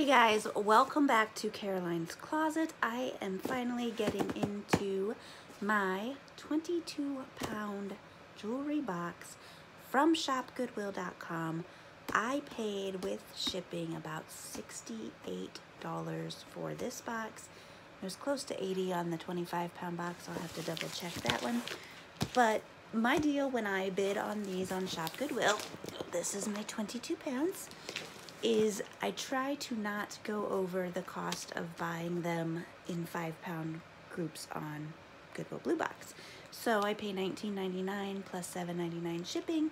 guys, welcome back to Caroline's Closet. I am finally getting into my 22-pound jewelry box from shopgoodwill.com. I paid with shipping about $68 for this box. It was close to $80 on the 25-pound box. I'll have to double check that one. But my deal when I bid on these on Shop Goodwill, this is my 22 pounds, is I try to not go over the cost of buying them in 5-pound groups on Goodwill Blue Box. So I pay $19.99 plus $7.99 shipping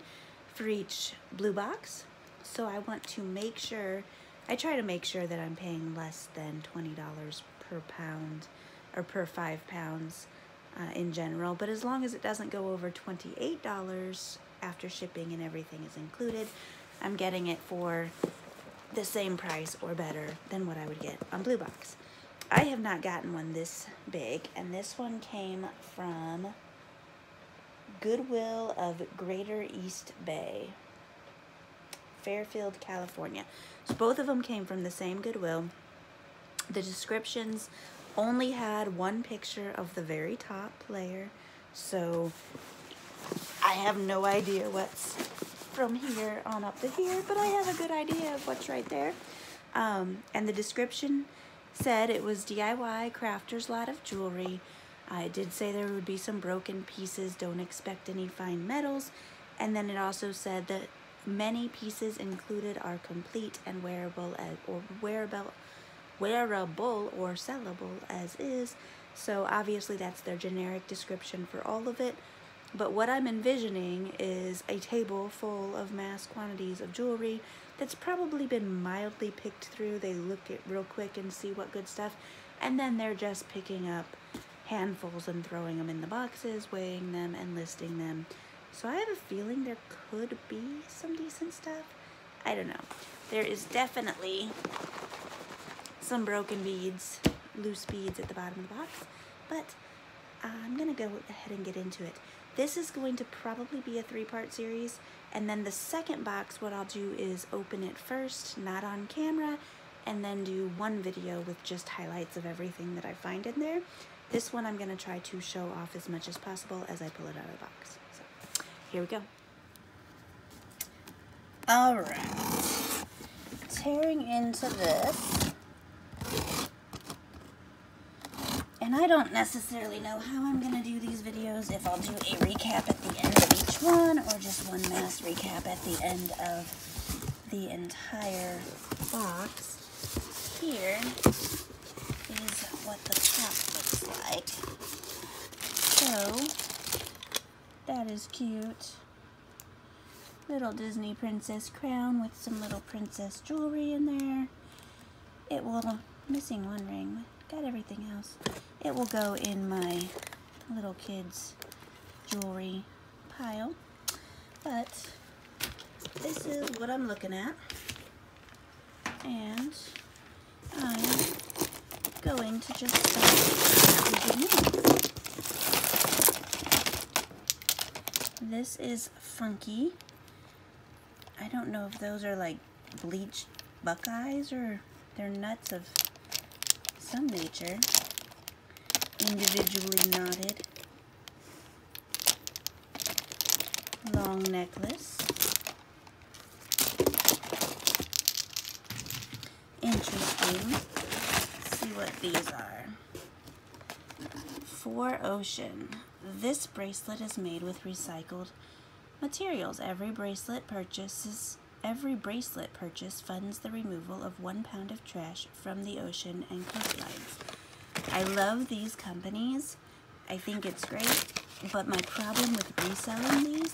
for each blue box. So I want to make sure, I try to make sure that I'm paying less than $20 per pound or per 5 pounds in general. But as long as it doesn't go over $28 after shipping and everything is included, I'm getting it for the same price or better than what I would get on Blue Box. I have not gotten one this big, and this one came from Goodwill of Greater East Bay, Fairfield, California. So both of them came from the same Goodwill. The descriptions only had one picture of the very top layer, so I have no idea what's from here on up to here, but I have a good idea of what's right there. And the description said it was DIY crafter's lot of jewelry. It did say there would be some broken pieces, don't expect any fine metals, and then it also said that many pieces included are complete and wearable or sellable as is. So obviously that's their generic description for all of it. But what I'm envisioning is a table full of mass quantities of jewelry that's probably been mildly picked through. They look at real quick and see what good stuff, and then they're just picking up handfuls and throwing them in the boxes, weighing them and listing them. So I have a feeling there could be some decent stuff. I don't know. There is definitely some broken beads, loose beads at the bottom of the box, but I'm gonna go ahead and get into it. This is going to probably be a 3-part series, and then the second box, what I'll do is open it first, not on camera, and then do one video with just highlights of everything that I find in there. This one I'm gonna try to show off as much as possible as I pull it out of the box. So, here we go. All right, tearing into this. And I don't necessarily know how I'm going to do these videos, if I'll do a recap at the end of each one, or just one mass recap at the end of the entire box. Here is what the top looks like. So, that is cute. Little Disney princess crown with some little princess jewelry in there. It will, missing one ring, got everything else. It will go in my little kids jewelry pile, but this is what I'm looking at, and I'm going to just start digging in. This is Funky. I don't know if those are like bleached buckeyes or they're nuts of some nature. Individually knotted. Long necklace. Interesting. Let's see what these are. For Ocean. This bracelet is made with recycled materials. Every bracelet purchase funds the removal of 1 pound of trash from the ocean and coastlines. I love these companies. I think it's great, but my problem with reselling these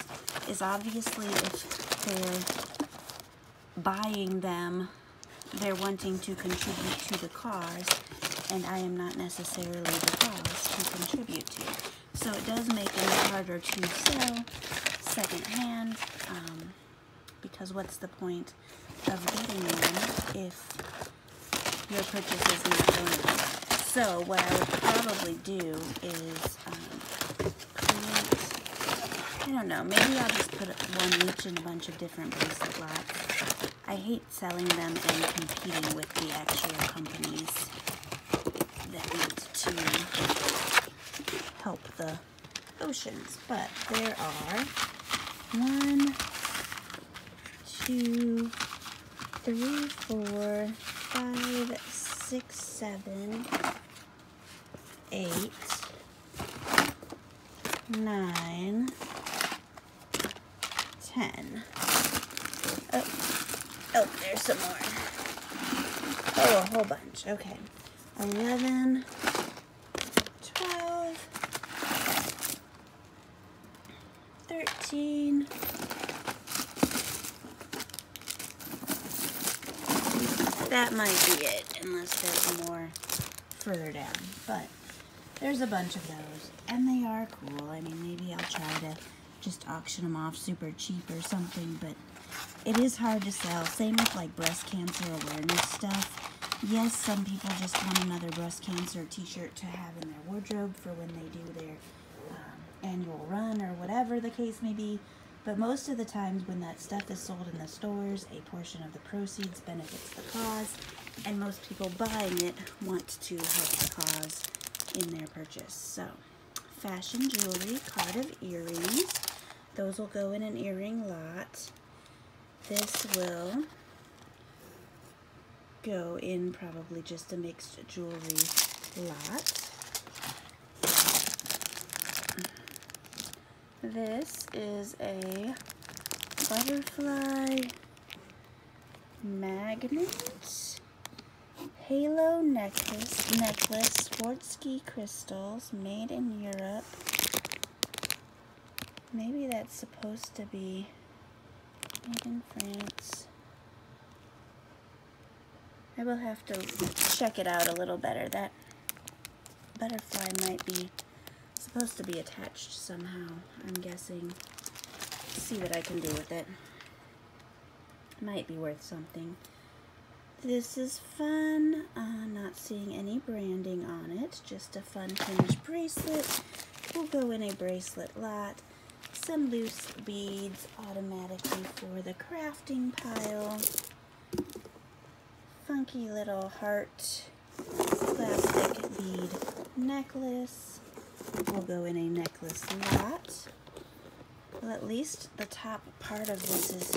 is obviously if they're buying them, they're wanting to contribute to the cause, and I am not necessarily the cause to contribute to. So it does make it harder to sell secondhand, because what's the point of getting one if your purchase is not going on? So what I would probably do is create I don't know, maybe I'll just put one each in a bunch of different bracelet lots. I hate selling them and competing with the actual companies that want to help the oceans. But there are 1, 2, 3, 4, 5, 6, 7, 8, 9, 10. Oh, there's some more. Oh, a whole bunch. Okay. 11, 12, 13, that might be it, unless there's more further down. But there's a bunch of those, and they are cool. I mean, maybe I'll try to just auction them off super cheap or something, but it is hard to sell. Same with like breast cancer awareness stuff. Yes, some people just want another breast cancer t-shirt to have in their wardrobe for when they do their annual run or whatever the case may be. But most of the times when that stuff is sold in the stores, a portion of the proceeds benefits the cause, and most people buying it want to help the cause in their purchase. So, fashion jewelry, card of earrings. Those will go in an earring lot. This will go in probably just a mixed jewelry lot. This is a butterfly magnet halo necklace, Swarovski crystals, made in Europe. Maybe that's supposed to be made in France. I will have to check it out a little better. That butterfly might be supposed to be attached somehow, I'm guessing. See what I can do with it. Might be worth something. This is fun. Not seeing any branding on it. Just a fun hinge bracelet. Will go in a bracelet lot. Some loose beads automatically for the crafting pile. Funky little heart plastic bead necklace. Will go in a necklace lot. Well, at least the top part of this is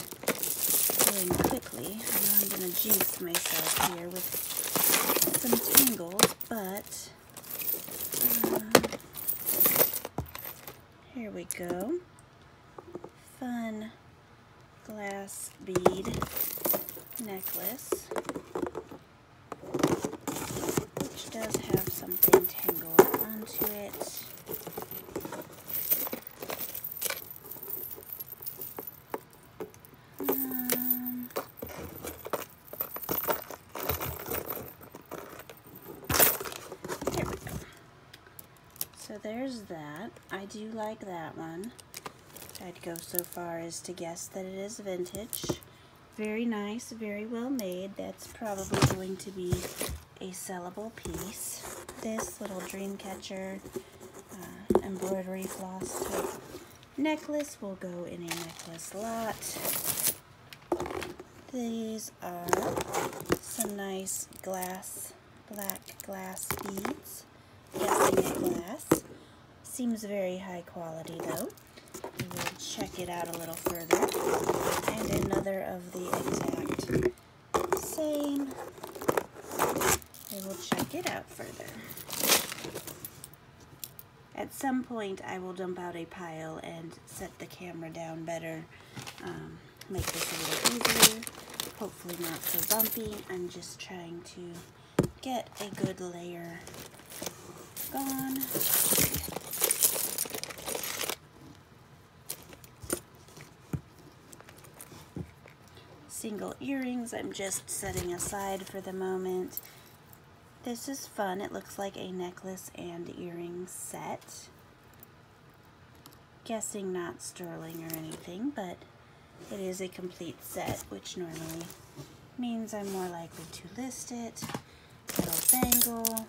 going quickly. I know I'm going to jinx myself here with some tangles, but here we go. Fun glass bead necklace, which does have something tangled onto it. There we go. So there's that. I do like that one. I'd go so far as to guess that it is vintage. Very nice, very well made. That's probably going to be a sellable piece. This little dream catcher embroidery floss type necklace will go in a necklace lot. These are some nice black glass beads. Guessing it glass. Seems very high quality though. We will check it out a little further. And another of the exact same. We will check it out further. At some point I will dump out a pile and set the camera down better. Make this a little easier. Hopefully not so bumpy. I'm just trying to get a good layer gone. Single earrings I'm just setting aside for the moment. This is fun. It looks like a necklace and earring set. Guessing not sterling or anything, but it is a complete set, which normally means I'm more likely to list it. Little bangle.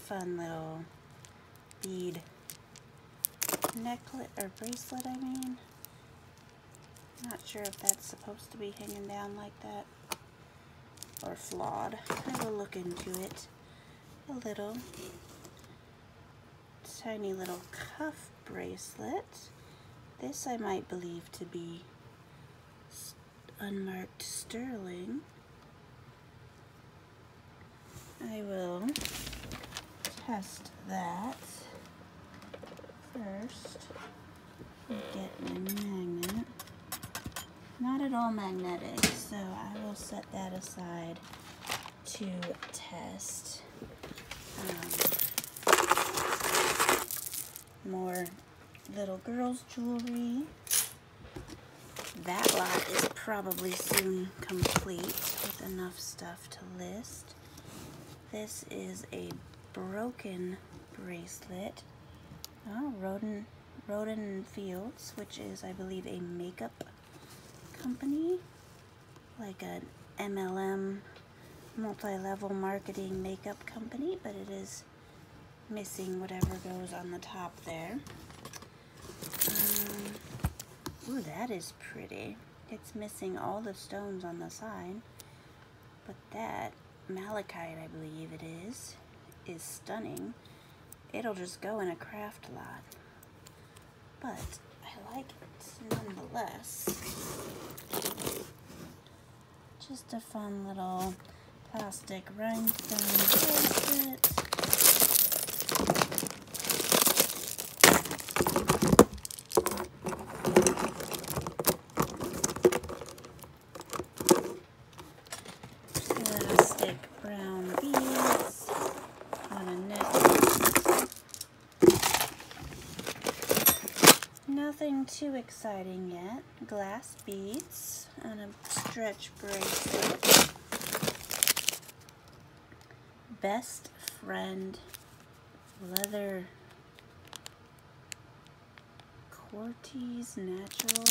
Fun little bead necklace, or bracelet, I mean. Not sure if that's supposed to be hanging down like that or flawed. I will look into it a little. Tiny little cuff bracelet. This I might believe to be unmarked sterling. I will test that first. Get my magnet. Not at all magnetic, so I will set that aside to test. More little girls' jewelry. That lot is probably soon complete with enough stuff to list. This is a broken bracelet. Oh, Roden Fields, which is, I believe, a makeup company, like an MLM, multi-level marketing makeup company, but it is missing whatever goes on the top there. Ooh, that is pretty. It's missing all the stones on the side, but that malachite, I believe it is stunning. It'll just go in a craft lot, but I like it nonetheless. Just a fun little plastic rhinestone bracelet. Elastic brown beads on a necklace. Nothing too exciting yet. Glass beads on a stretch bracelet. Best Friend leather Cortez natural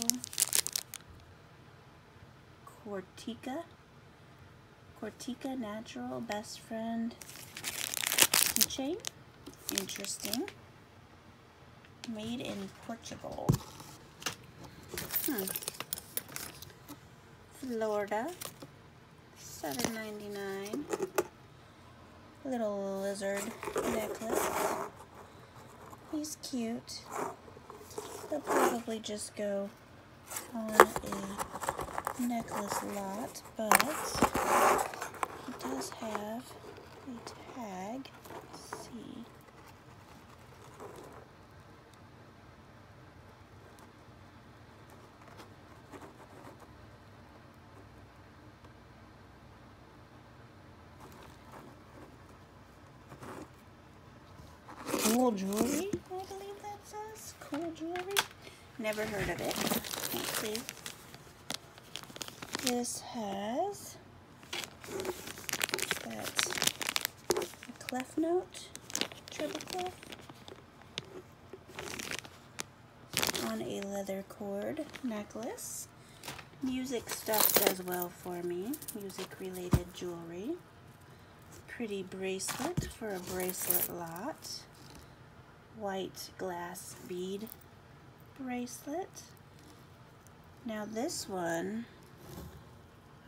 Cortica natural Best Friend keychain. Interesting. Made in Portugal. Florida. $7.99. Little lizard necklace. He's cute. He'll probably just go on a necklace lot, but he does have a tag. Let's see. Cool jewelry, I believe that says. Cool jewelry. Never heard of it. Let's see. This has a clef note, triple clef, on a leather cord necklace. Music stuff does well for me. Music related jewelry. Pretty bracelet for a bracelet lot. White glass bead bracelet. Now this one,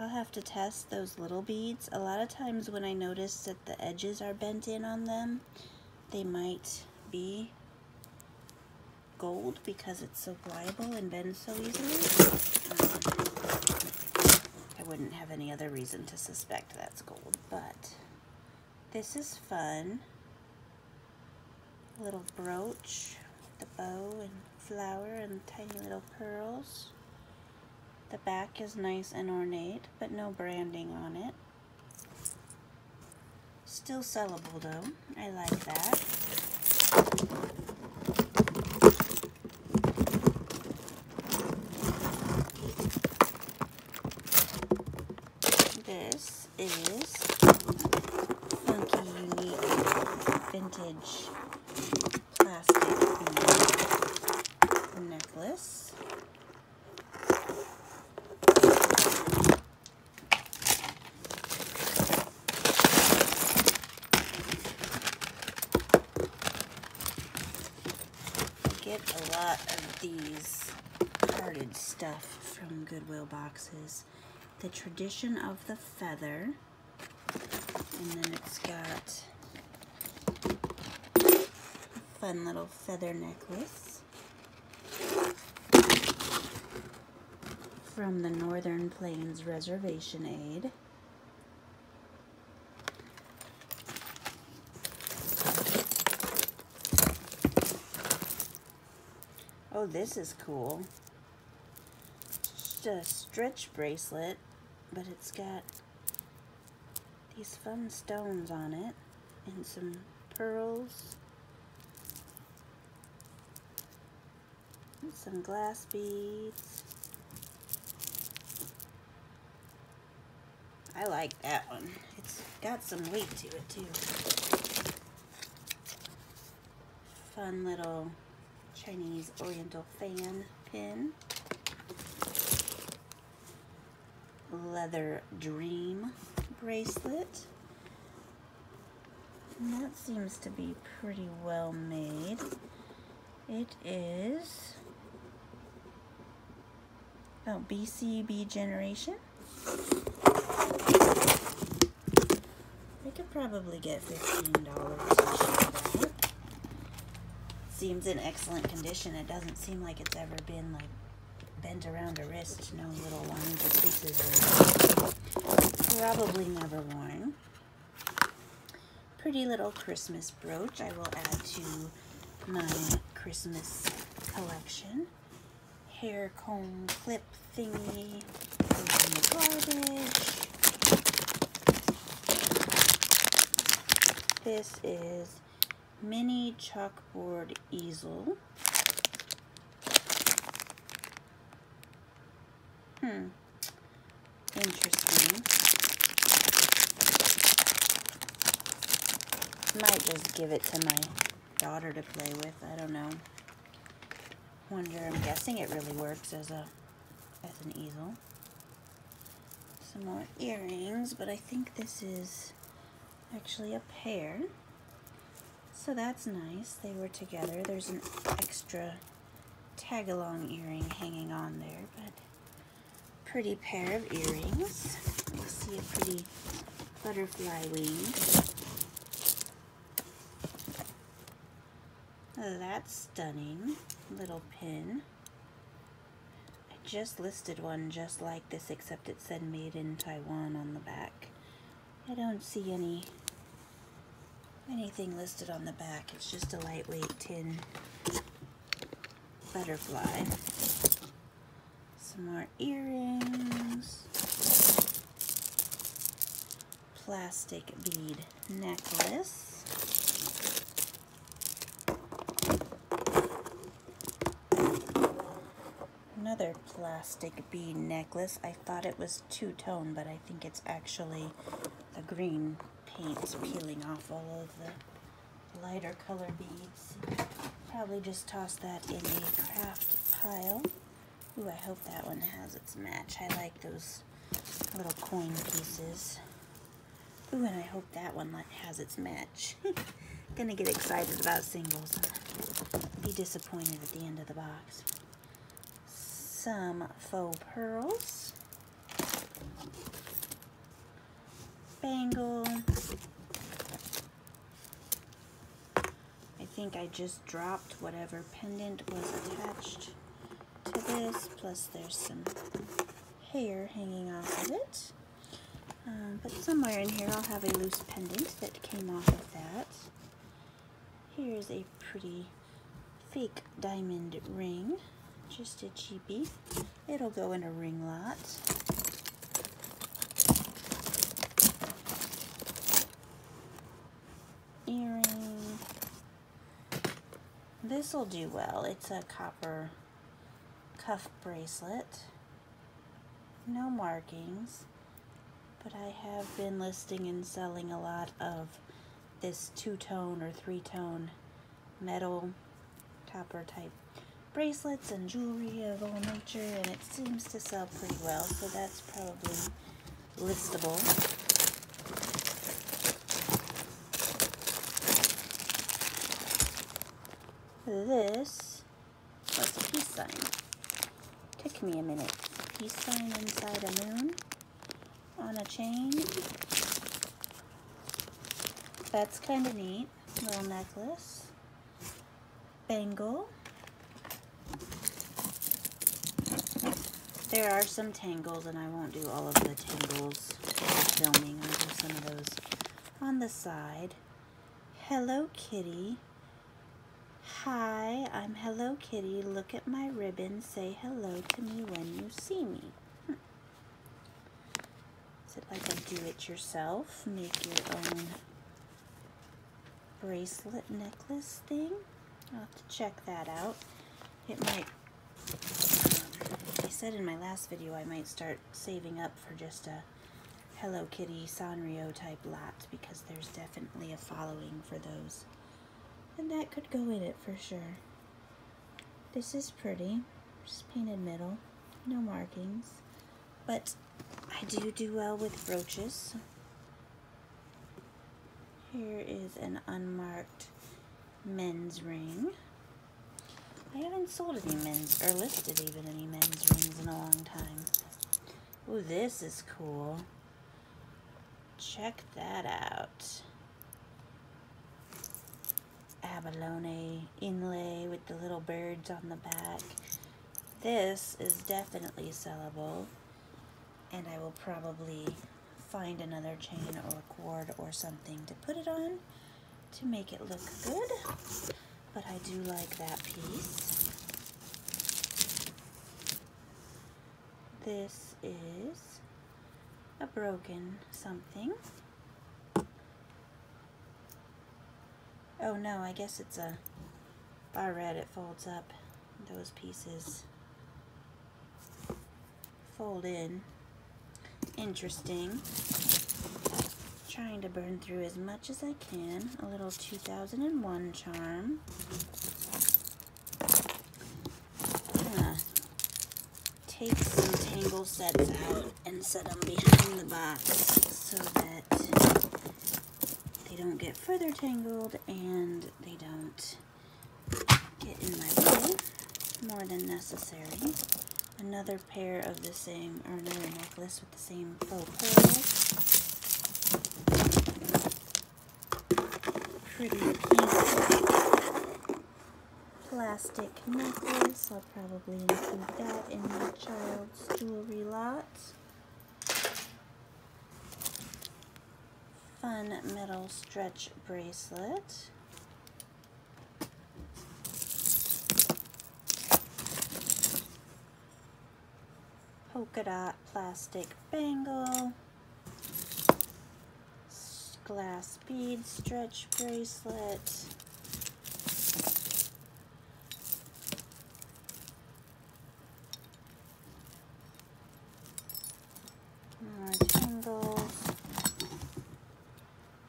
I'll have to test those little beads. A lot of times when I notice that the edges are bent in on them, they might be gold because it's so pliable and bends so easily. I wouldn't have any other reason to suspect that's gold, but this is fun. Little brooch with the bow and flower and tiny little pearls. The back is nice and ornate, but no branding on it. Still sellable though. I like that. This is funky, unique, vintage plastic bead necklace. I get a lot of these carded stuff from Goodwill boxes. The Tradition of the Feather, and then it's got a fun little feather necklace from the Northern Plains Reservation Aid. Oh, this is cool. Just a stretch bracelet, but it's got these fun stones on it and some pearls and some glass beads. I like that one. It's got some weight to it too. Fun little Chinese Oriental fan pin. Leather Dream bracelet. And that seems to be pretty well made. It is, oh, BCB Generation. I could probably get $15 that. Seems in excellent condition. It doesn't seem like it's ever been like bent around a wrist. No little lines or creases or anything. Probably never worn. Pretty little Christmas brooch I will add to my Christmas collection. Hair comb clip thingy goes in the garbage. This is mini chalkboard easel. Interesting. Might just give it to my daughter to play with. I don't know. I'm guessing it really works as an easel. Some more earrings, but I think this is actually a pair. So that's nice. They were together. There's an extra tag-along earring hanging on there, but pretty pair of earrings. You see a pretty butterfly wing. Oh, that's stunning. Little pin. I just listed one just like this, except it said made in Taiwan on the back. I don't see anything listed on the back. It's just a lightweight tin butterfly. Some more earrings. Plastic bead necklace. Another plastic bead necklace. I thought it was two-tone, but I think it's actually the green paint peeling off all of the lighter color beads. Probably just toss that in a craft pile. Ooh, I hope that one has its match. I like those little coin pieces. Ooh, and I hope that one has its match. Gonna get excited about singles and be disappointed at the end of the box. Some faux pearls. Bangle. I think I just dropped whatever pendant was attached to this, plus there's some hair hanging off of it. But somewhere in here I'll have a loose pendant that came off of that. Here's a pretty fake diamond ring, just a cheapie. It'll go in a ring lot. Earring. This'll do well. It's a copper cuff bracelet. No markings, but I have been listing and selling a lot of this two-tone or three-tone metal copper type bracelets and jewelry of all nature, and it seems to sell pretty well, so that's probably listable. This It's a peace sign. Took me a minute. Peace sign inside a moon on a chain. That's kind of neat. Little necklace. Bangle. There are some tangles, and I won't do all of the tangles for filming. I'll do some of those on the side. Hello Kitty. Hi, I'm Hello Kitty. Look at my ribbon. Say hello to me when you see me. Is it like a do-it-yourself? Make your own bracelet necklace thing? I'll have to check that out. It might, I said in my last video I might start saving up for just a Hello Kitty Sanrio type lot, because there's definitely a following for those. And that could go in it for sure. This is pretty. Just painted middle. No markings. But I do well with brooches. Here is an unmarked men's ring. I haven't sold any men's, or listed even any men's rings in a long time. Ooh, this is cool. Check that out. Abalone inlay with the little birds on the back. This is definitely sellable, and I will probably find another chain or cord or something to put it on to make it look good, but I do like that piece. This is a broken something. Oh no, I guess it's a barrette. It folds up. Those pieces fold in. Interesting. Trying to burn through as much as I can. A little 2001 charm. Take some tangle sets out and set them behind the box so that they don't get further tangled and they don't get in my way more than necessary. Another pair of the same, or another necklace with the same faux pearls. Pretty pink plastic necklace. I'll probably include that in my child's jewelry lot. Fun metal stretch bracelet. Polka dot plastic bangle. Glass bead stretch bracelet. More tangles.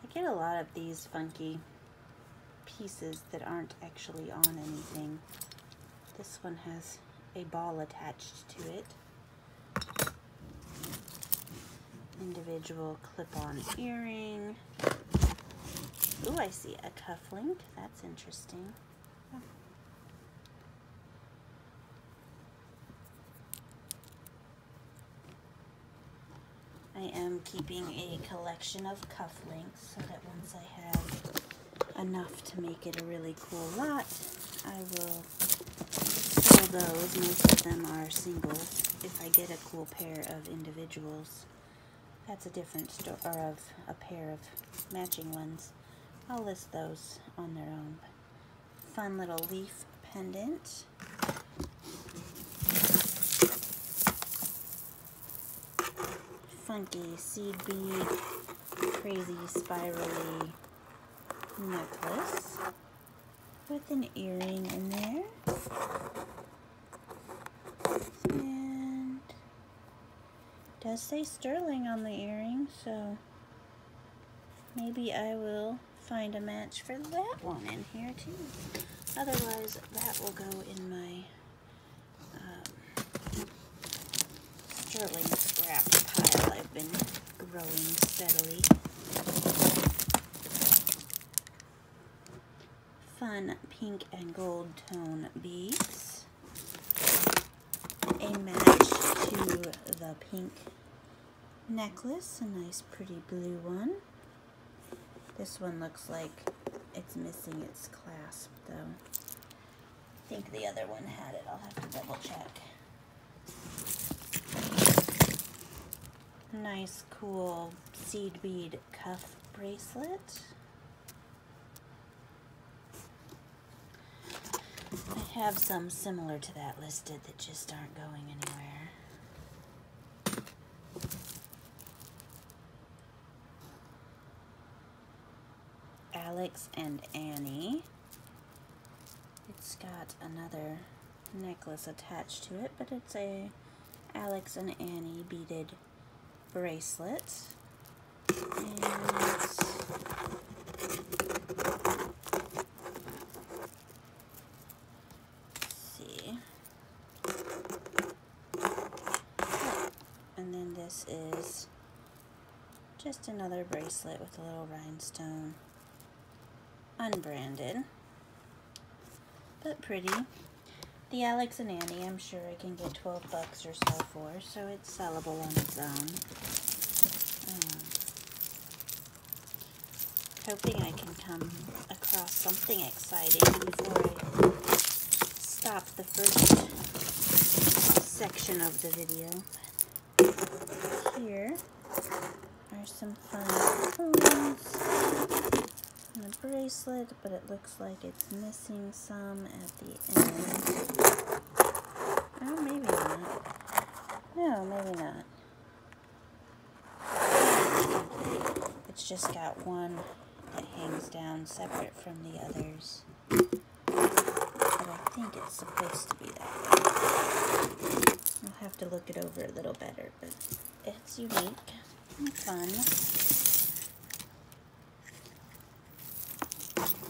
I get a lot of these funky pieces that aren't actually on anything. This one has a ball attached to it. Individual clip-on earring. Ooh, I see a cufflink. That's interesting. I am keeping a collection of cufflinks so that once I have enough to make it a really cool lot, I will sell those. Most of them are singles. If I get a cool pair of individuals, that's a different story, or of a pair of matching ones, I'll list those on their own. Fun little leaf pendant. Funky seed bead, crazy spirally necklace with an earring in there. And it does say sterling on the earring, so maybe I will find a match for that one in here too. Otherwise, that will go in my sterling scrap pile I've been growing steadily. Fun pink and gold tone beads. a match to the pink necklace, a nice pretty blue one. This one looks like it's missing its clasp though. I think the other one had it. I'll have to double check. Nice cool seed bead cuff bracelet. I have some similar to that listed that just aren't going anywhere. Alex and Annie. It's got another necklace attached to it, but it's a Alex and Annie beaded bracelet. And let's see. And then this is just another bracelet with a little rhinestone. Unbranded, but pretty. The Alex and Annie, I'm sure I can get 12 bucks or so for, so it's sellable on its own. Hoping I can come across something exciting before I stop the first section of the video. Here are some fun coins. And a bracelet, but it looks like it's missing some at the end. Oh, maybe not. No, maybe not. It's just got one that hangs down separate from the others. But I think it's supposed to be that way. I'll have to look it over a little better, but it's unique and fun.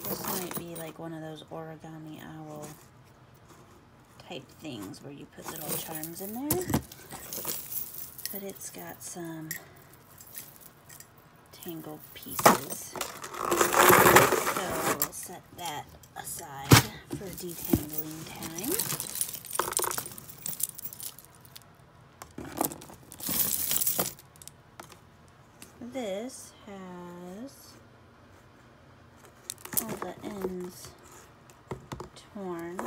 This might be like one of those origami owl type things where you put little charms in there. But it's got some tangled pieces. So we'll set that aside for detangling time. This has all the ends torn,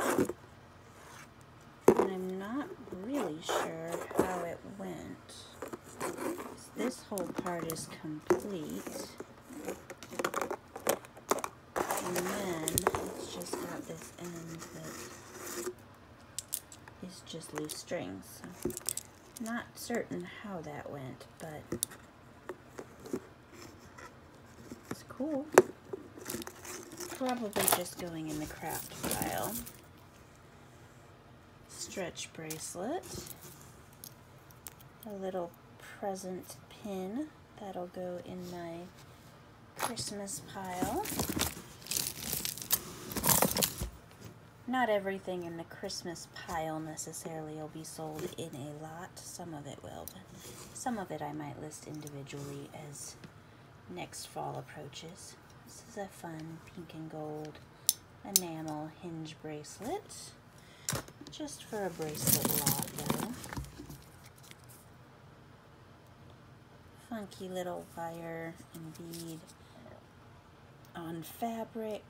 and I'm not really sure how it went. This whole part is complete, and then it's just got this end that is just loose strings. So not certain how that went, but it's cool. Probably just going in the craft pile. Stretch bracelet. A little present pin that'll go in my Christmas pile. Not everything in the Christmas pile necessarily will be sold in a lot. Some of it will, but some of it I might list individually as next fall approaches. This is a fun pink and gold enamel hinge bracelet. Just for a bracelet lot though. Funky little wire and bead on fabric.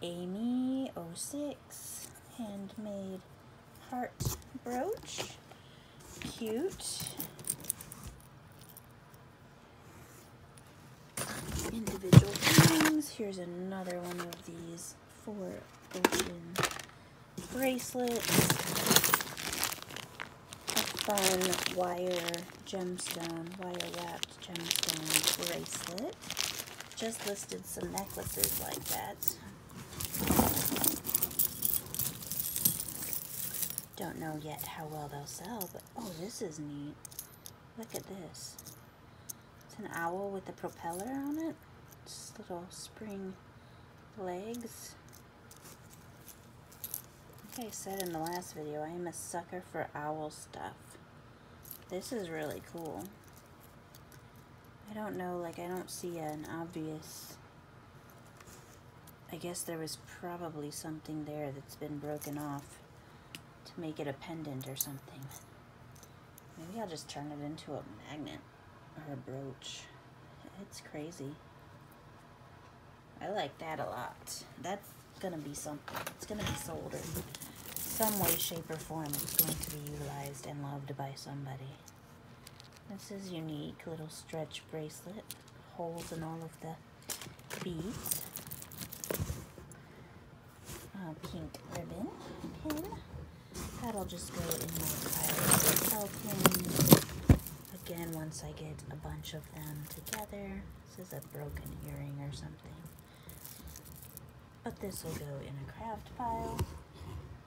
Amy 06 handmade heart brooch. Cute. Individual things. Here's another one of these 4 ocean bracelets. A fun wire wrapped gemstone bracelet. Just listed some necklaces like that. Don't know yet how well they'll sell, but oh, this is neat. Look at this. It's an owl with a propeller on it. Just little spring legs. Like I said in the last video, I am a sucker for owl stuff. This is really cool. I don't know, like I don't see an obvious... I guess there was probably something there that's been broken off to make it a pendant or something. Maybe I'll just turn it into a magnet or a brooch. It's crazy. I like that a lot. That's gonna be something. It's gonna be sold in some way, shape, or form. It's going to be utilized and loved by somebody. This is unique. Little stretch bracelet. Holes in all of the beads. Pink ribbon pin. That'll just go in my pile of lapel pins. Again, once I get a bunch of them together. This is a broken earring or something. But this will go in a craft pile.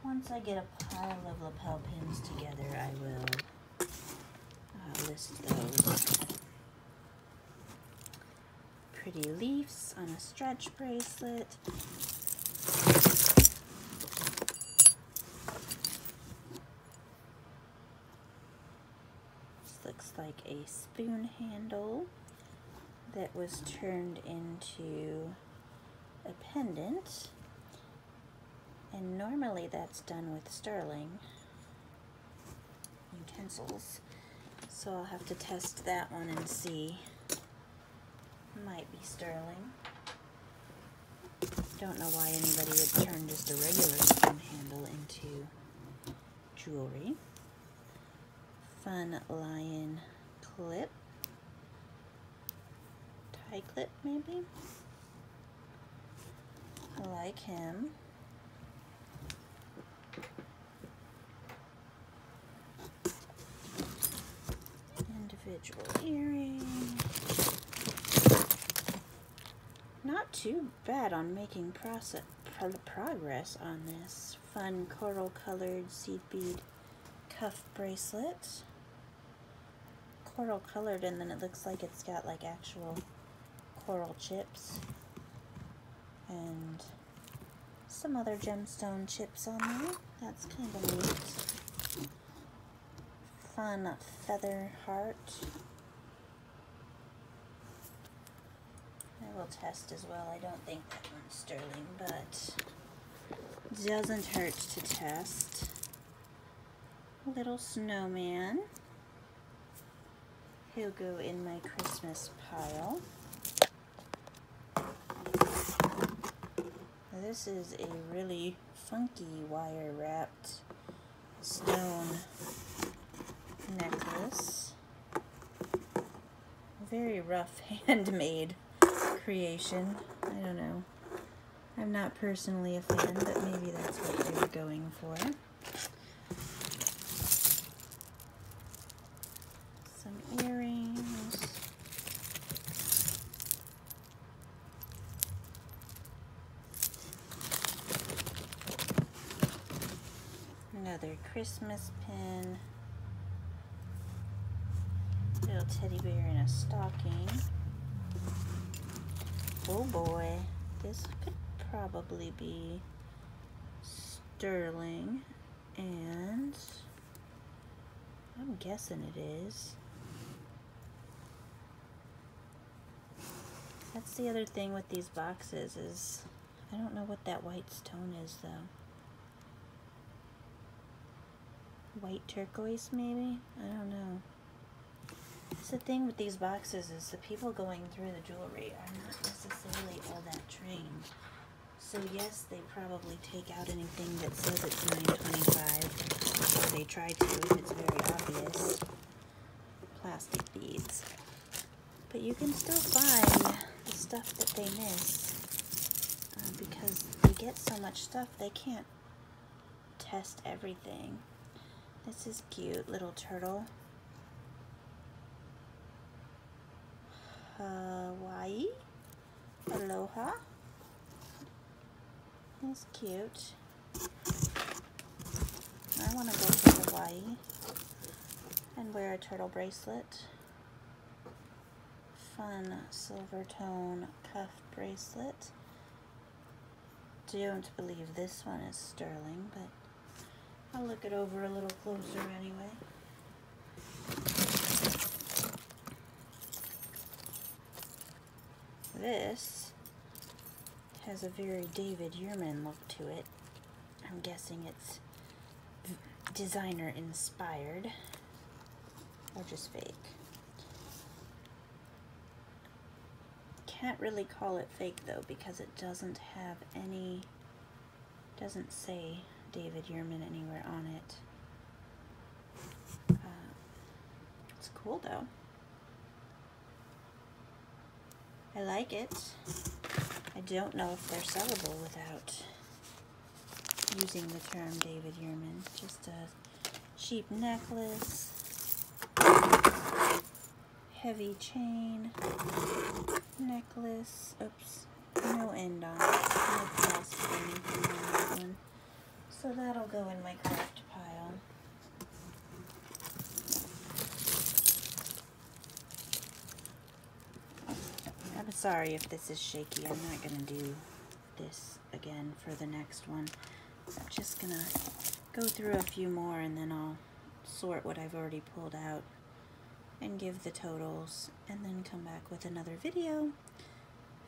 Once I get a pile of lapel pins together, I will list those. Pretty leaves on a stretch bracelet. This looks like a spoon handle that was turned into a pendant, and normally that's done with sterling utensils, so I'll have to test that one and see. Might be sterling. Don't know why anybody would turn just a regular spoon handle into jewelry. Fun lion clip. Tie clip maybe? I like him. Individual earring. Not too bad on making progress on this. Fun coral colored seed bead cuff bracelet. Coral colored, and then it looks like it's got like actual coral chips and some other gemstone chips on there. That's kind of neat. Fun feather heart. I will test as well. I don't think that one's sterling, but doesn't hurt to test. Little snowman. He'll go in my Christmas pile. This is a really funky wire wrapped stone necklace. Very rough handmade creation. I don't know. I'm not personally a fan, but maybe that's what they were going for. Some earrings. Another Christmas pin. Little teddy bear in a stocking. Oh boy, this could probably be sterling, and I'm guessing it is. That's the other thing with these boxes is I don't know what that white stone is though. White turquoise maybe? I don't know. That's the thing with these boxes is the people going through the jewelry are not necessarily all that trained. So yes, they probably take out anything that says it's $9.25, or they try to if it's very obvious. Plastic beads. But you can still find the stuff that they miss because they get so much stuff they can't test everything. This is cute, little turtle. Hawaii. Aloha. That's cute. I want to go to Hawaii and wear a turtle bracelet. Fun silver tone cuff bracelet. Don't believe this one is sterling, but I'll look it over a little closer anyway. This has a very David Yurman look to it. I'm guessing it's designer inspired, or just fake. Can't really call it fake though, because it doesn't have any, doesn't say David Yurman anywhere on it. It's cool though. I like it. I don't know if they're sellable without using the term David Yurman. Just a cheap necklace, heavy chain, necklace, oops, no end on it, no clasp or anything on that one. So that'll go in my craft pile. I'm sorry if this is shaky. I'm not going to do this again for the next one. I'm just going to go through a few more and then I'll sort what I've already pulled out and give the totals and then come back with another video.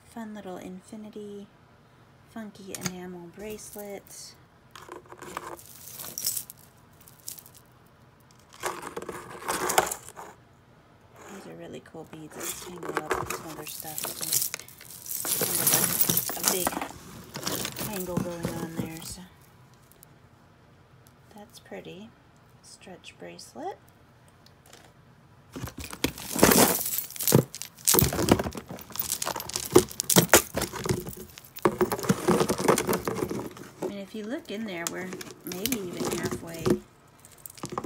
Fun little infinity, funky enamel bracelet. These are really cool beads that tangle up with some other stuff. So kind of a big tangle going on there. So that's pretty. Stretch bracelet. And if you look in there, we're maybe even halfway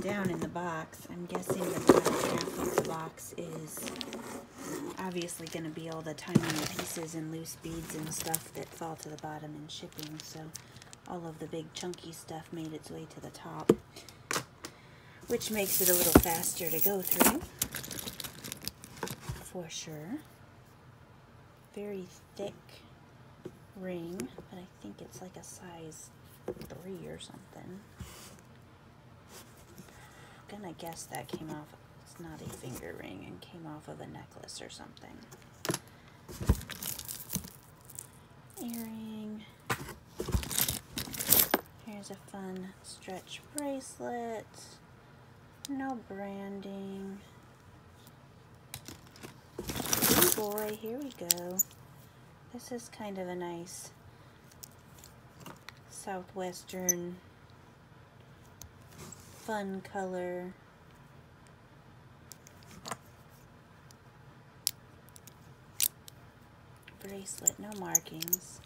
down in the box. I'm guessing the back half of the box is obviously going to be all the tiny pieces and loose beads and stuff that fall to the bottom in shipping. So all of the big chunky stuff made its way to the top, which makes it a little faster to go through, for sure. Very thick ring, but I think it's like a size 3 or something. I'm gonna guess that came off, it's not a finger ring, and came off of a necklace or something. Earring. Here's a fun stretch bracelet. No branding. Oh boy, here we go. This is kind of a nice southwestern fun color. Bracelet, no markings,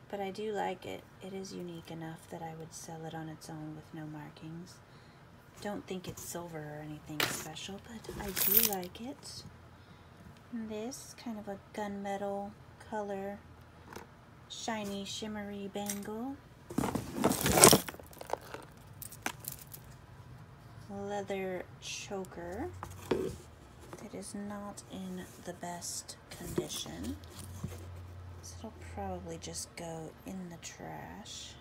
but I do like it. It is unique enough that I would sell it on its own with no markings. Don't think it's silver or anything special, but I do like it. And this kind of a gunmetal color, shiny, shimmery bangle. Leather choker that is not in the best condition, so it'll probably just go in the trash.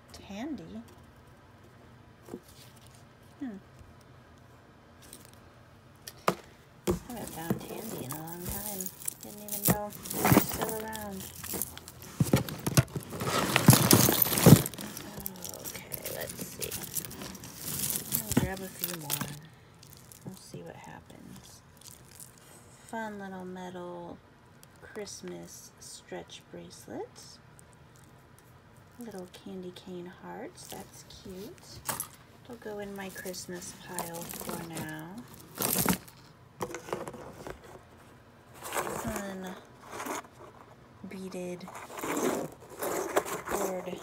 It's handy. I haven't found Tandy in a long time. Didn't even know they were still around. Okay, let's see. I'll grab a few more. We'll see what happens. Fun little metal Christmas stretch bracelets. Little candy cane hearts. That's cute. It'll go in my Christmas pile for now. Fun beaded gourd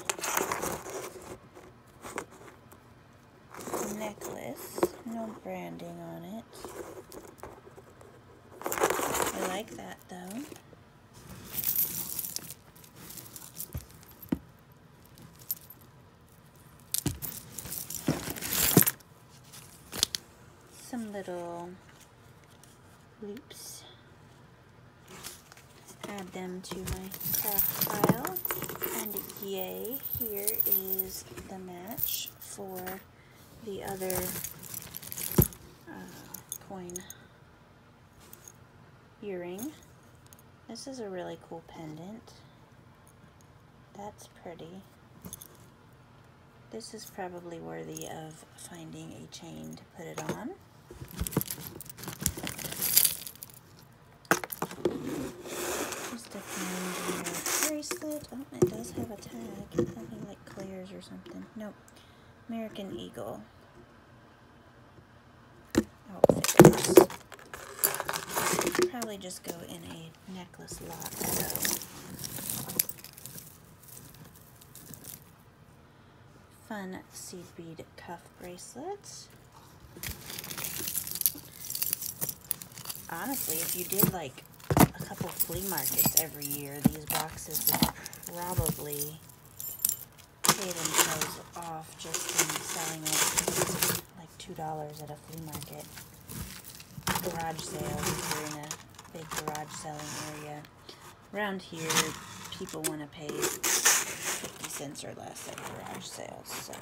necklace. No branding on it. I like that though. Some little loops. Add them to my craft pile. And yay, here is the match for the other coin earring. This is a really cool pendant. That's pretty. This is probably worthy of finding a chain to put it on. Just a fine bracelet. Oh, it does have a tag. Probably like Claire's or something. Nope. American Eagle outfitters. Probably just go in a necklace lock though. Fun seed bead cuff bracelet. Honestly, if you did like a couple flea markets every year, these boxes would probably pay themselves off just in selling like $2 at a flea market. Garage sales if you're in a big garage selling area. Around here, people want to pay 50 cents or less at garage sales, so.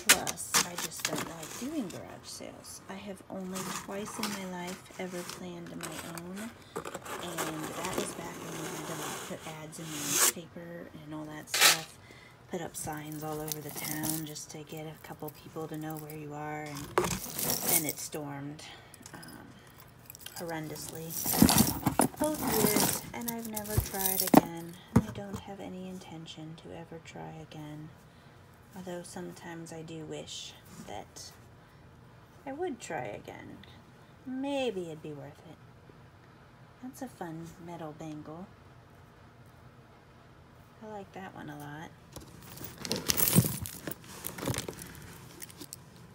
Plus, I just don't like doing garage sales. I have only twice in my life ever planned my own, and that was back when we had to put ads in the newspaper and all that stuff. Put up signs all over the town just to get a couple people to know where you are, and then it stormed horrendously both years, and I've never tried again. I don't have any intention to ever try again, although sometimes I do wish that I would try again. Maybe it'd be worth it. That's a fun metal bangle. I like that one a lot.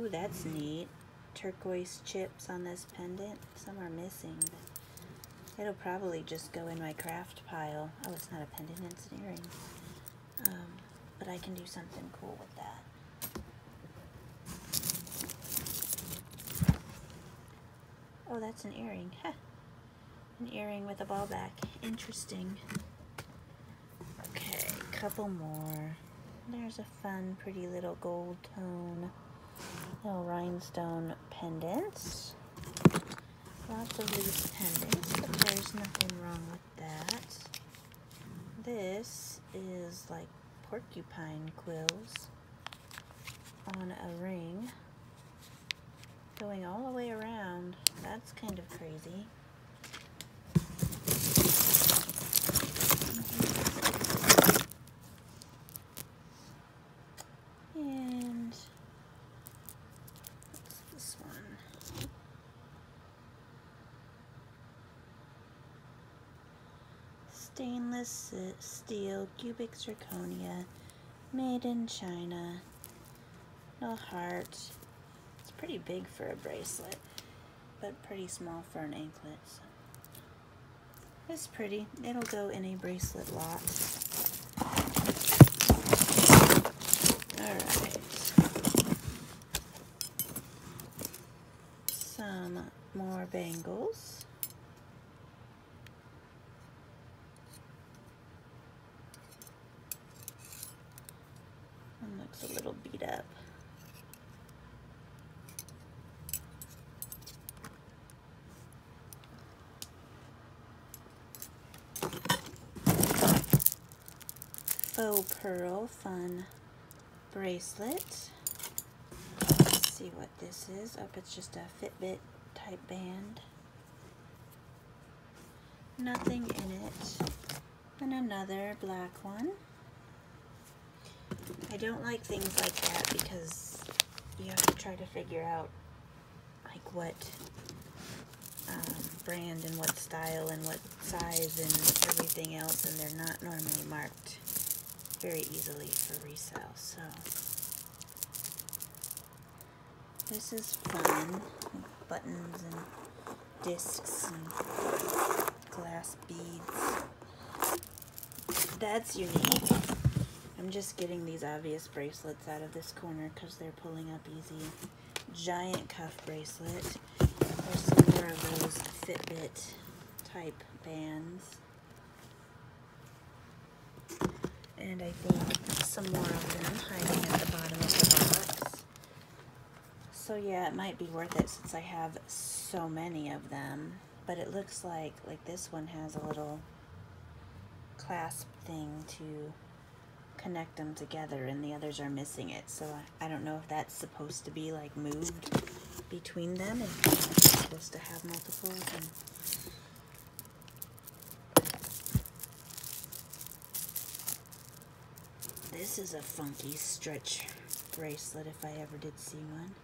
Ooh, that's neat. Turquoise chips on this pendant. Some are missing, but it'll probably just go in my craft pile. Oh, it's not a pendant, it's an earring. But I can do something cool with that. Oh, that's an earring. Huh. An earring with a ball back. Interesting. Okay, couple more. There's a fun, pretty little gold tone. Little rhinestone pendants. Lots of loose pendants, but there's nothing wrong with that. This is like porcupine quills on a ring going all the way around. That's kind of crazy. And what's this one? Stainless steel cubic zirconia, made in China. No heart. It's pretty big for a bracelet, but pretty small for an anklet. So. It's pretty. It'll go in a bracelet lock. Alright. Some more bangles. One looks a little beat up. Faux pearl fun bracelet. Let's see what this is. Oh, it's just a Fitbit type band. Nothing in it. And another black one. I don't like things like that because you have to try to figure out like what brand and what style and what size and everything else, and they're not normally marked very easily for resale. So this is fun. Buttons and discs and glass beads. That's unique. I'm just getting these obvious bracelets out of this corner because they're pulling up easy. Giant cuff bracelet. There's some more of those Fitbit type bands. And I think some more of them hiding at the bottom of the box. So yeah, it might be worth it since I have so many of them. But it looks like this one has a little clasp thing to connect them together, and the others are missing it. So I don't know if that's supposed to be like moved between them, if it's supposed to have multiples. And this is a funky stretch bracelet if I ever did see one.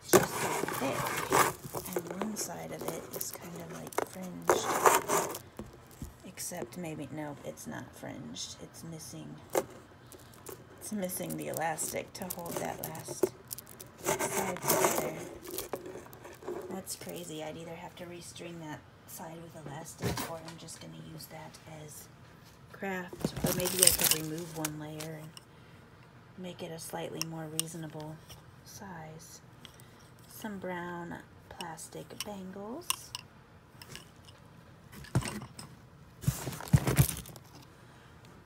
It's just so thick, and one side of it is kind of like fringed. Except maybe, no, it's not fringed. It's missing the elastic to hold that last side together. That's crazy. I'd either have to restring that side with elastic, or I'm just going to use that as craft. Or maybe I could remove one layer and make it a slightly more reasonable size. Some brown plastic bangles.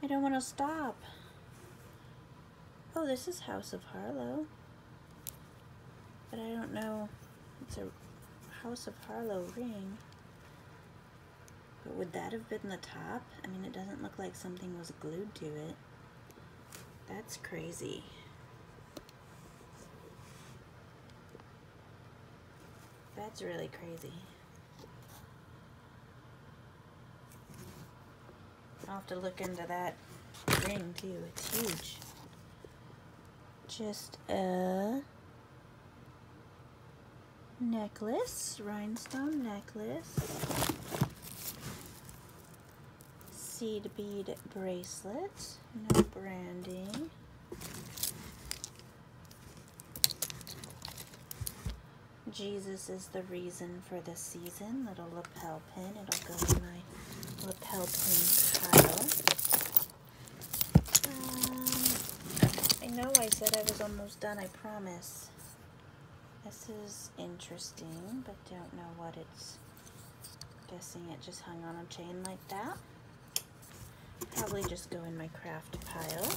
I don't want to stop. Oh, this is House of Harlow. But I don't know. It's a House of Harlow ring. But would that have been the top? I mean, it doesn't look like something was glued to it. That's crazy. That's really crazy. I'll have to look into that ring too. It's huge. Just a necklace, rhinestone necklace, seed bead bracelet, no branding, Jesus is the reason for the season, little lapel pin. It'll go in my lapel pin pile. I know I said I was almost done, I promise. This is interesting, but don't know what it's, guessing it just hung on a chain like that. Probably just go in my craft pile.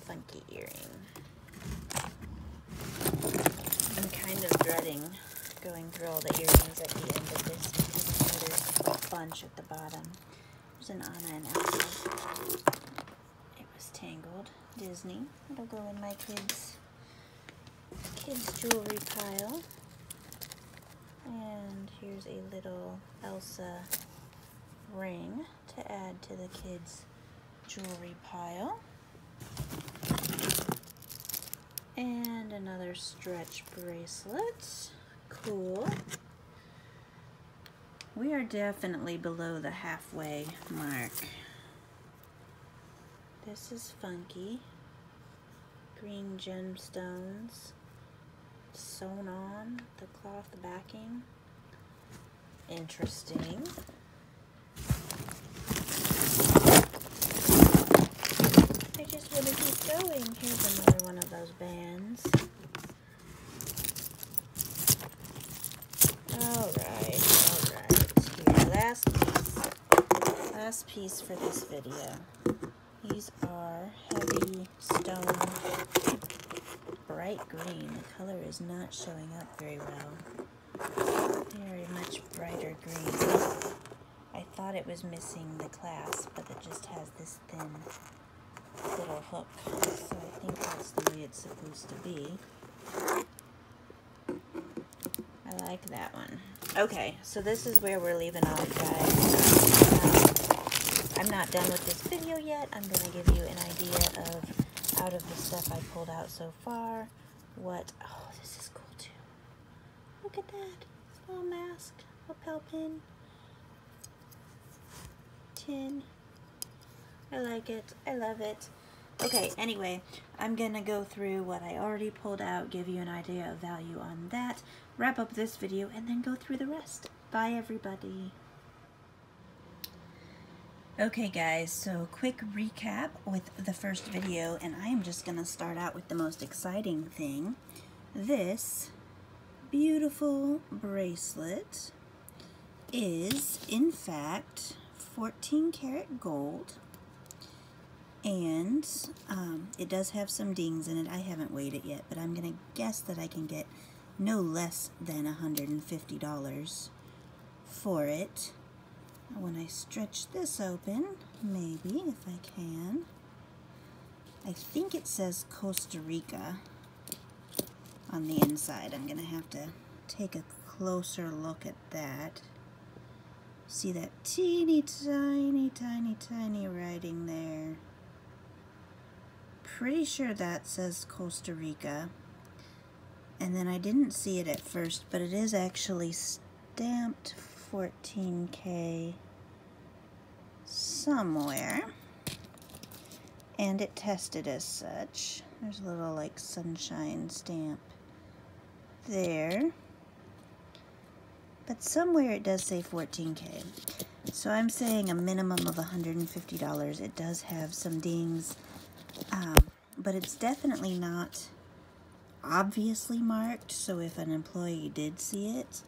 Funky earring. I'm kind of dreading going through all the earrings at the end of this because there's a bunch at the bottom. There's an Anna and Elsa. It was tangled. Disney. It'll go in my kids' jewelry pile. And here's a little Elsa ring to add to the kids' jewelry pile. And another stretch bracelet. Cool. We are definitely below the halfway mark. This is funky. Green gemstones sewn on the cloth backing. Interesting. I just want to keep going. Here's another one of those bands. Alright. Here, last piece for this video. These are heavy stone, bright green. The color is not showing up very well. Very much brighter green. I thought it was missing the clasp, but it just has this thin little hook. So I think that's the way it's supposed to be. I like that one. Okay, so this is where we're leaving off, guys. I'm not done with this video yet. I'm going to give you an idea of, out of the stuff I pulled out so far, what, oh, this is cool too. Look at that. Little mask, lapel pin, tin. I like it. I love it. Okay, anyway, I'm going to go through what I already pulled out, give you an idea of value on that, wrap up this video, and then go through the rest. Bye, everybody. Okay, guys, so quick recap with the first video, and I am just going to start out with the most exciting thing. This beautiful bracelet is, in fact, 14 karat gold. And it does have some dings in it. I haven't weighed it yet, but I'm going to guess that I can get no less than $150 for it. When I stretch this open, maybe, if I can, I think it says Costa Rica on the inside. I'm gonna have to take a closer look at that. See that teeny tiny, tiny, tiny writing there? Pretty sure that says Costa Rica. And then I didn't see it at first, but it is actually stamped 14K somewhere. And it tested as such. There's a little like sunshine stamp there. But somewhere it does say 14K. So I'm saying a minimum of $150. It does have some dings, but it's definitely not obviously marked. So if an employee did see it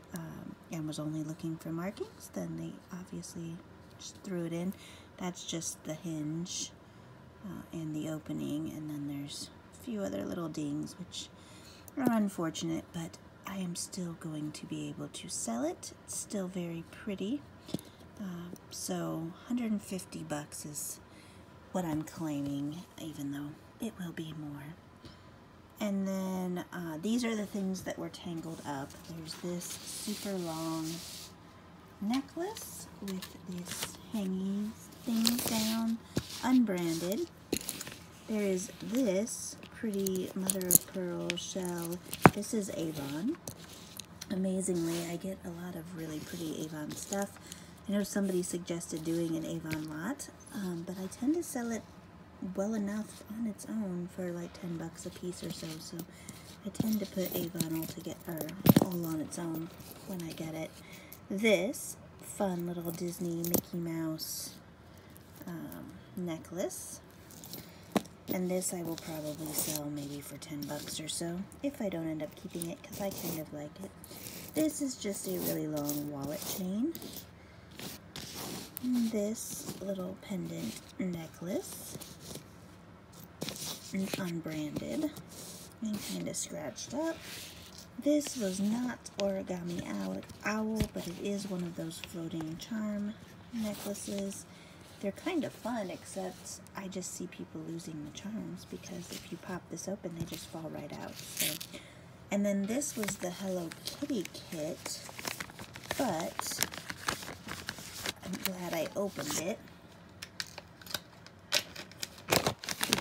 and was only looking for markings, then they obviously just threw it in. That's just the hinge and the opening, and then there's a few other little dings which are unfortunate, but I am still going to be able to sell it. It's still very pretty. So $150 is what I'm claiming, even though it will be more. And then these are the things that were tangled up. There's this super long necklace with these hanging things down, unbranded. There is this pretty mother of pearl shell. This is Avon. Amazingly, I get a lot of really pretty Avon stuff. I know somebody suggested doing an Avon lot, but I tend to sell it well enough on its own for like $10 a piece or so. So I tend to put Avon all on its own when I get it. This fun little Disney Mickey Mouse necklace. And this I will probably sell maybe for $10 or so if I don't end up keeping it, because I kind of like it. This is just a really long wallet chain. And this little pendant necklace, unbranded and kind of scratched up. This was not Origami Owl, but it is one of those floating charm necklaces. They're kind of fun, except I just see people losing the charms because if you pop this open, they just fall right out. So, and then this was the Hello Kitty kit, but I'm glad I opened it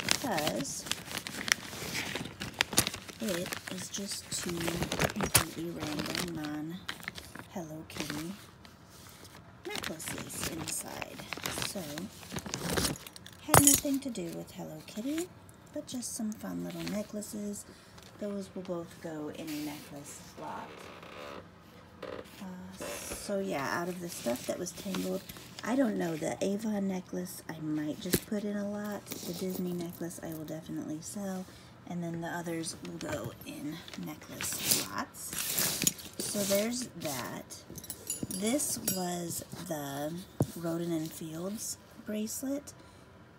because it is just two completely random non-Hello Kitty necklaces inside. So, had nothing to do with Hello Kitty, but just some fun little necklaces. Those will both go in a necklace lot. So yeah, out of the stuff that was tangled, I don't know, the Avon necklace I might just put in a lot. The Disney necklace I will definitely sell, and then the others will go in necklace lots. So there's that. This was the Roden & Fields bracelet,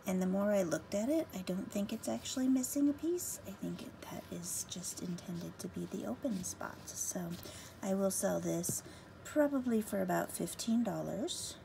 and the more I looked at it, I don't think it's actually missing a piece. I think that is just intended to be the open spot. So I will sell this probably for about $15.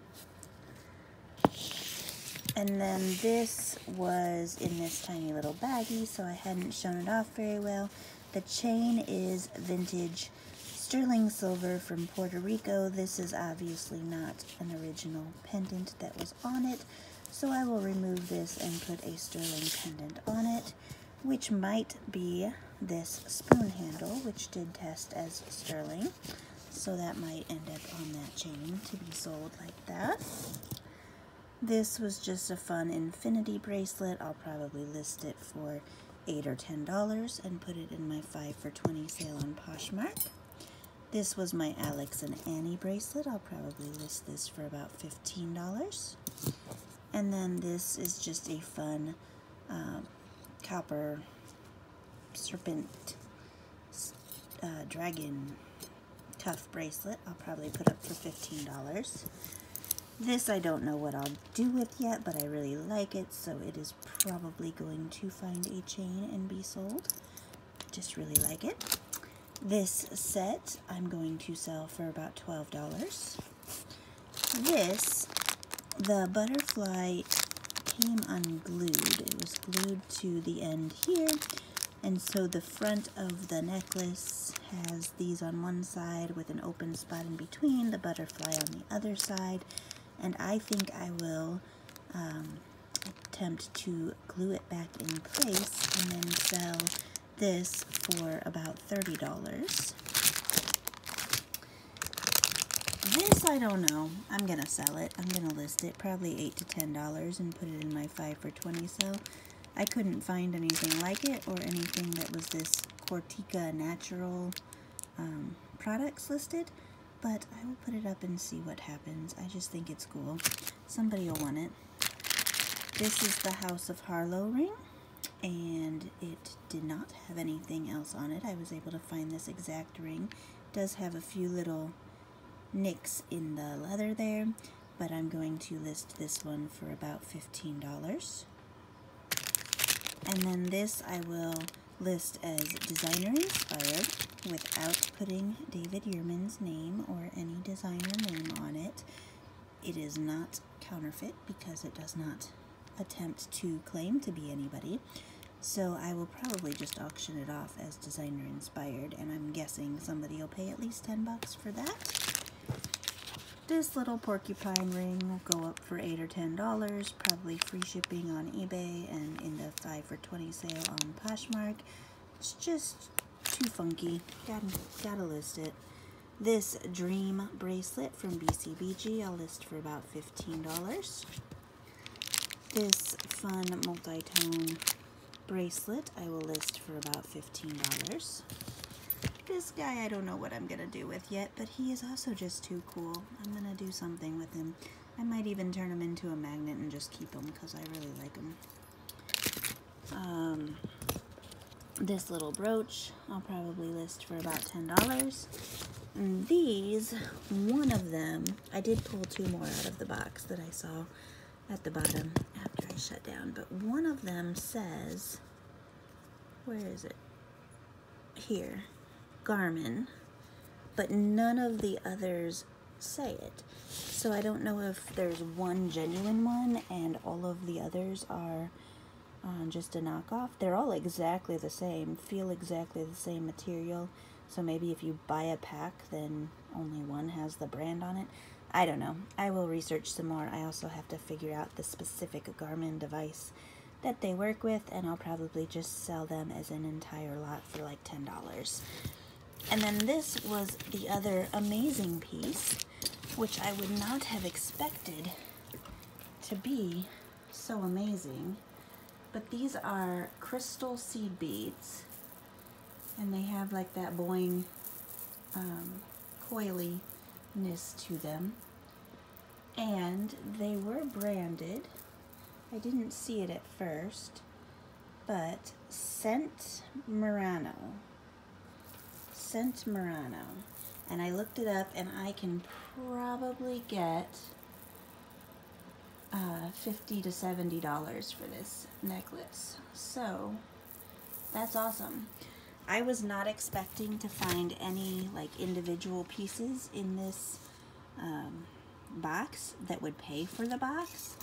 And then this was in this tiny little baggie, so I hadn't shown it off very well. The chain is vintage sterling silver from Puerto Rico. This is obviously not an original pendant that was on it, so I will remove this and put a sterling pendant on it, which might be this spoon handle, which did test as sterling, so that might end up on that chain to be sold like that. This was just a fun infinity bracelet. I'll probably list it for $8 or $10 and put it in my 5 for $20 sale on Poshmark. This was my Alex and Annie bracelet. I'll probably list this for about $15. And then this is just a fun copper serpent dragon cuff bracelet. I'll probably put up for $15. This I don't know what I'll do with yet, but I really like it, so it is probably going to find a chain and be sold. Just really like it. This set I'm going to sell for about $12. This, the butterfly came unglued. It was glued to the end here, and so the front of the necklace has these on one side with an open spot in between, the butterfly on the other side, and I think I will attempt to glue it back in place and then sell this for about $30. This, I don't know. I'm gonna sell it. I'm gonna list it, probably $8 to $10, and put it in my 5 for $20 sale. I couldn't find anything like it or anything that was this Cortica Natural products listed, but I will put it up and see what happens. I just think it's cool. Somebody will want it. This is the House of Harlow ring, and it did not have anything else on it. I was able to find this exact ring. It does have a few little nicks in the leather there, but I'm going to list this one for about $15. And then this I will list as designer inspired without putting David Yurman's name or any designer name on it. It is not counterfeit because it does not attempt to claim to be anybody. So I will probably just auction it off as designer inspired, and I'm guessing somebody will pay at least $10 for that. This little porcupine ring will go up for $8 or $10, probably free shipping on eBay and in the 5 for $20 sale on Poshmark. It's just too funky. Gotta list it. This dream bracelet from BCBG I'll list for about $15. This fun multi-tone bracelet I will list for about $15. This guy I don't know what I'm gonna do with yet, but he is also just too cool. I'm gonna do something with him. I might even turn him into a magnet and just keep him because I really like him. This little brooch I'll probably list for about $10. And these, one of them, I did pull 2 more out of the box that I saw at the bottom after I shut down, but one of them says, where is it? Here, Garmin, but none of the others say it. So I don't know if there's one genuine one and all of the others are just a knockoff. They're all exactly the same, feel exactly the same material. So maybe if you buy a pack, then only one has the brand on it. I don't know. I will research some more. I also have to figure out the specific Garmin device that they work with, and I'll probably just sell them as an entire lot for like $10. And then this was the other amazing piece, which I would not have expected to be so amazing. But these are crystal seed beads, and they have like that boing coiliness to them. And they were branded, I didn't see it at first, but Scent Murano. Scent Murano. And I looked it up, and I can probably get $50 to $70 for this necklace. So that's awesome. I was not expecting to find any like individual pieces in this box that would pay for the box,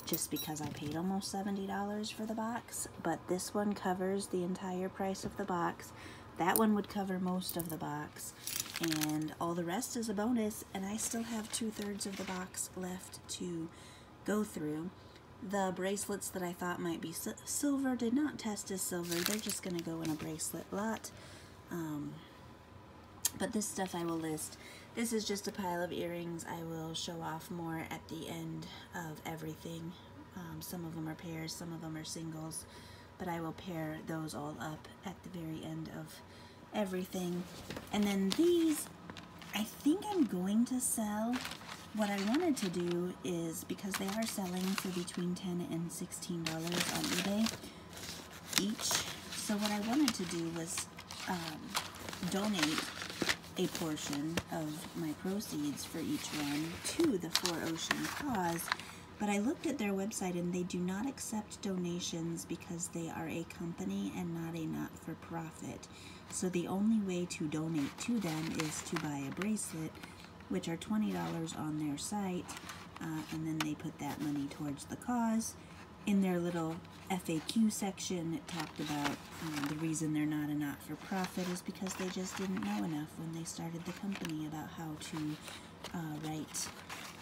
just because I paid almost $70 for the box. But this one covers the entire price of the box. That one would cover most of the box, and all the rest is a bonus, and I still have 2/3 of the box left to go through. The bracelets that I thought might be silver did not test as silver. They're just going to go in a bracelet lot. But this stuff I will list. This is just a pile of earrings. I will show off more at the end of everything. Some of them are pairs, some of them are singles, but I will pair those all up at the very end of everything. And then these, I think I'm going to sell. What I wanted to do is, because they are selling for between $10 and $16 on eBay each, so what I wanted to do was donate a portion of my proceeds for each one to the 4Ocean cause. But I looked at their website, and they do not accept donations because they are a company and not a not-for-profit. So the only way to donate to them is to buy a bracelet, which are $20 on their site, and then they put that money towards the cause. In their little FAQ section, it talked about the reason they're not a not-for-profit is because they just didn't know enough when they started the company about how to write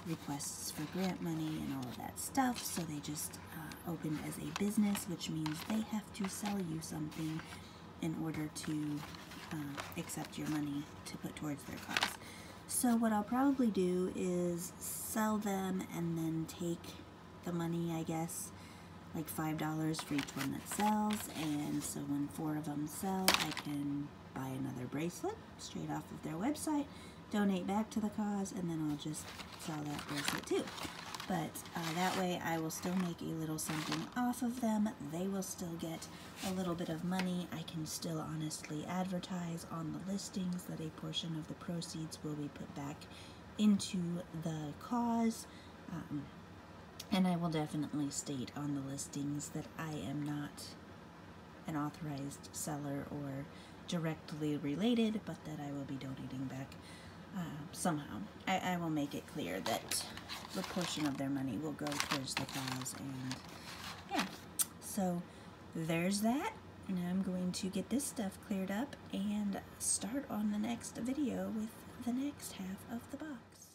requests for grant money and all of that stuff, so they just opened as a business, which means they have to sell you something in order to accept your money to put towards their cause. So what I'll probably do is sell them and then take the money, I guess, like $5 for each one that sells, and so when 4 of them sell, I can buy another bracelet straight off of their website, donate back to the cause, and then I'll just sell that bracelet too. But that way I will still make a little something off of them. They will still get a little bit of money. I can still honestly advertise on the listings that a portion of the proceeds will be put back into the cause. And I will definitely state on the listings that I am not an authorized seller or directly related, but that I will be donating back somehow. I will make it clear that the portion of their money will go towards the cause, and yeah. So there's that. Now I'm going to get this stuff cleared up and start on the next video with the next half of the box.